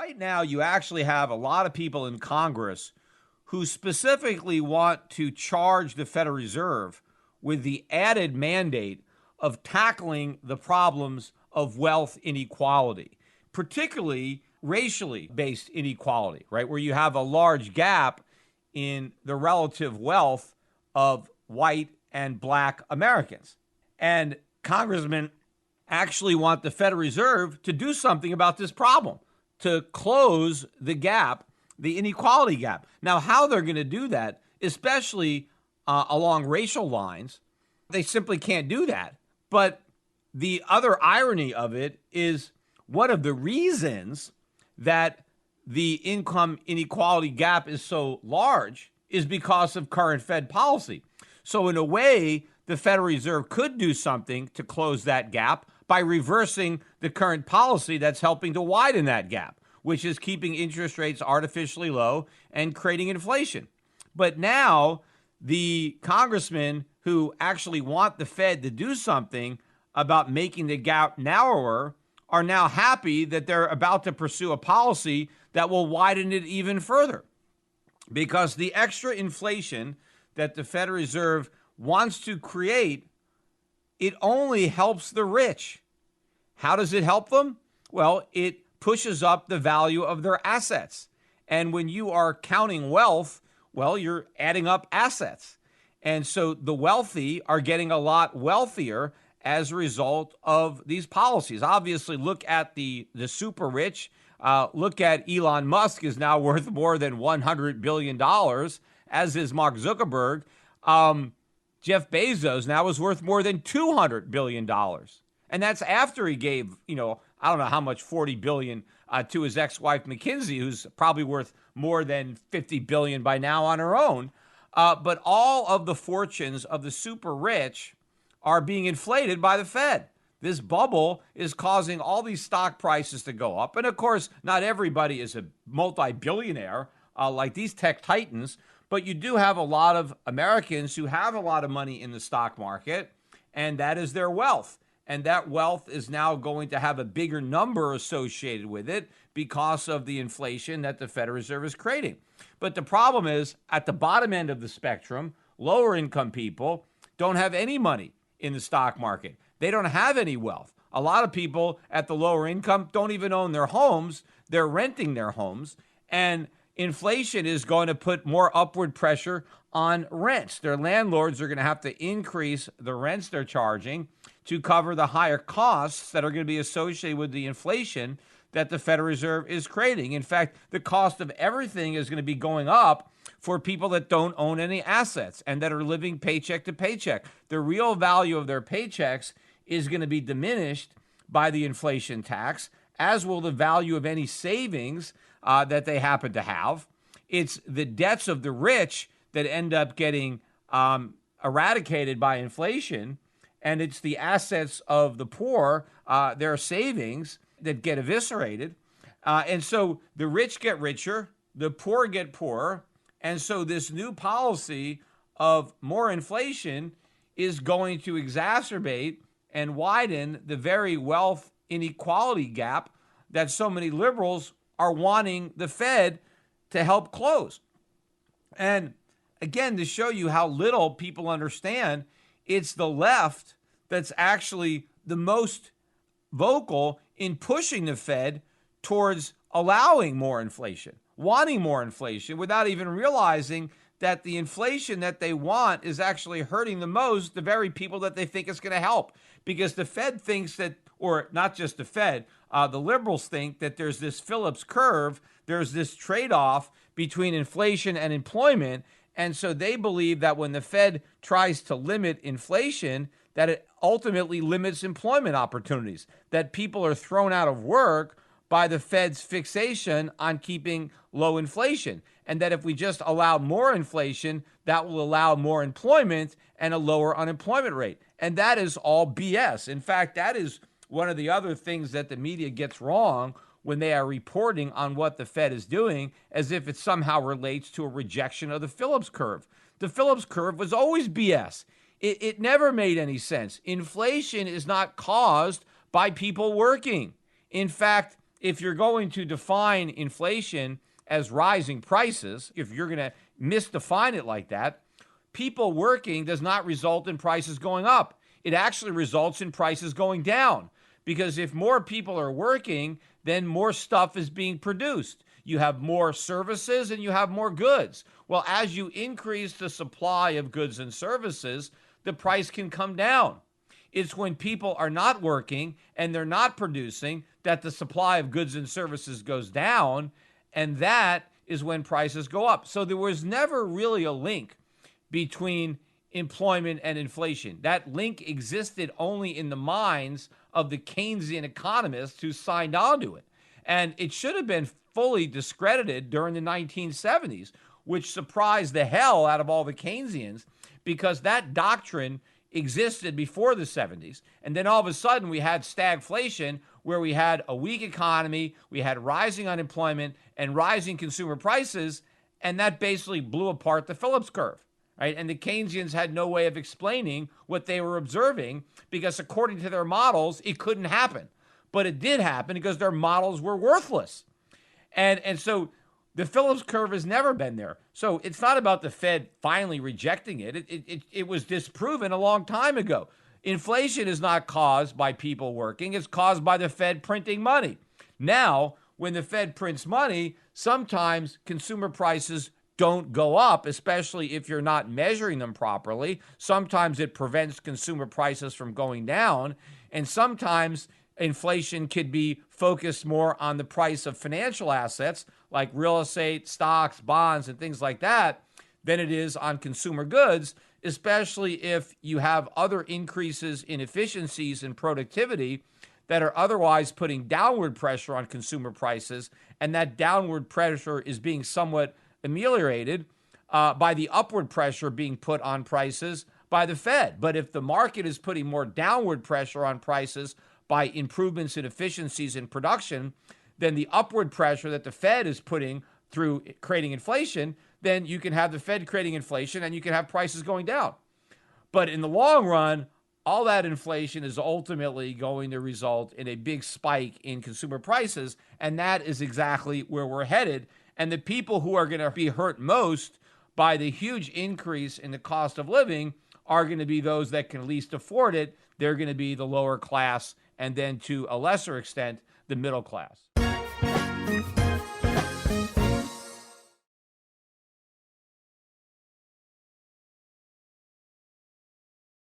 Right now, you actually have a lot of people in Congress who specifically want to charge the Federal Reserve with the added mandate of tackling the problems of wealth inequality, particularly racially based inequality, right? Where you have a large gap in the relative wealth of white and black Americans. And congressmen actually want the Federal Reserve to do something about this problem, to close the gap, the inequality gap. Now, how they're going to do that, especially along racial lines, they simply can't do that. But the other irony of it is one of the reasons that the income inequality gap is so large is because of current Fed policy. So in a way, the Federal Reserve could do something to close that gap by reversing the current policy that's helping to widen that gap, which is keeping interest rates artificially low and creating inflation. But now the congressmen who actually want the Fed to do something about making the gap narrower are now happy that they're about to pursue a policy that will widen it even further. Because the extra inflation that the Federal Reserve wants to create, it only helps the rich. How does it help them? Well, it pushes up the value of their assets. And when you are counting wealth, well, you're adding up assets. And so the wealthy are getting a lot wealthier as a result of these policies. Obviously, look at the super rich. Look at Elon Musk is now worth more than $100 billion, as is Mark Zuckerberg. Jeff Bezos now is worth more than $200 billion. And that's after he gave, I don't know how much, $40 billion to his ex-wife, McKinsey, who's probably worth more than $50 billion by now on her own. But all of the fortunes of the super rich are being inflated by the Fed. This bubble is causing all these stock prices to go up. And of course, not everybody is a multi-billionaire like these tech titans, but you do have a lot of Americans who have a lot of money in the stock market, and that is their wealth. And that wealth is now going to have a bigger number associated with it because of the inflation that the Federal Reserve is creating. But the problem is, at the bottom end of the spectrum, lower income people don't have any money in the stock market. They don't have any wealth. A lot of people at the lower income don't even own their homes. They're renting their homes. And inflation is going to put more upward pressure on rents. Their landlords are going to have to increase the rents they're charging to cover the higher costs that are going to be associated with the inflation that the Federal Reserve is creating. In fact, the cost of everything is going to be going up for people that don't own any assets and that are living paycheck to paycheck. The real value of their paychecks is going to be diminished by the inflation tax, as will the value of any savings that they happen to have. It's the debts of the rich that end up getting eradicated by inflation, and it's the assets of the poor, their savings, that get eviscerated. And so the rich get richer, the poor get poorer, and so this new policy of more inflation is going to exacerbate and widen the very wealth inequality gap that so many liberals are wanting the Fed to help close. And again, to show you how little people understand, it's the left that's actually the most vocal in pushing the Fed towards allowing more inflation, wanting more inflation, without even realizing that the inflation that they want is actually hurting the most the very people that they think it's going to help. Because the Fed thinks that, or not just the Fed, the liberals think that there's this Phillips curve, there's this trade-off between inflation and employment. And so they believe that when the Fed tries to limit inflation, that it ultimately limits employment opportunities, that people are thrown out of work by the Fed's fixation on keeping low inflation, and that if we just allow more inflation, that will allow more employment and a lower unemployment rate. And that is all BS. In fact, that is one of the other things that the media gets wrong when they are reporting on what the Fed is doing, as if it somehow relates to a rejection of the Phillips curve. The Phillips curve was always BS. It never made any sense. Inflation is not caused by people working. In fact, if you're going to define inflation as rising prices, if you're going to misdefine it like that, people working does not result in prices going up. It actually results in prices going down. Because if more people are working, then more stuff is being produced. You have more services and you have more goods. Well, as you increase the supply of goods and services, the price can come down. It's when people are not working and they're not producing that the supply of goods and services goes down, and that is when prices go up. So there was never really a link between employment and inflation. That link existed only in the minds of the Keynesian economists who signed on to it. And it should have been fully discredited during the 1970s, which surprised the hell out of all the Keynesians, because that doctrine existed before the 70s. And then all of a sudden we had stagflation, where we had a weak economy, we had rising unemployment and rising consumer prices, and that basically blew apart the Phillips curve. Right? And the Keynesians had no way of explaining what they were observing, because according to their models, it couldn't happen. But it did happen because their models were worthless. And so the Phillips curve has never been there. So it's not about the Fed finally rejecting it. It was disproven a long time ago. Inflation is not caused by people working. It's caused by the Fed printing money. Now, when the Fed prints money, sometimes consumer prices don't go up, especially if you're not measuring them properly. Sometimes it prevents consumer prices from going down. And sometimes inflation could be focused more on the price of financial assets like real estate, stocks, bonds, and things like that than it is on consumer goods, especially if you have other increases in efficiencies and productivity that are otherwise putting downward pressure on consumer prices. And that downward pressure is being somewhat ameliorated by the upward pressure being put on prices by the Fed. But if the market is putting more downward pressure on prices by improvements in efficiencies in production, then the upward pressure that the Fed is putting through creating inflation, then you can have the Fed creating inflation and you can have prices going down. But in the long run, all that inflation is ultimately going to result in a big spike in consumer prices, and that is exactly where we're headed. And the people who are going to be hurt most by the huge increase in the cost of living are going to be those that can least afford it. They're going to be the lower class, and then to a lesser extent, the middle class.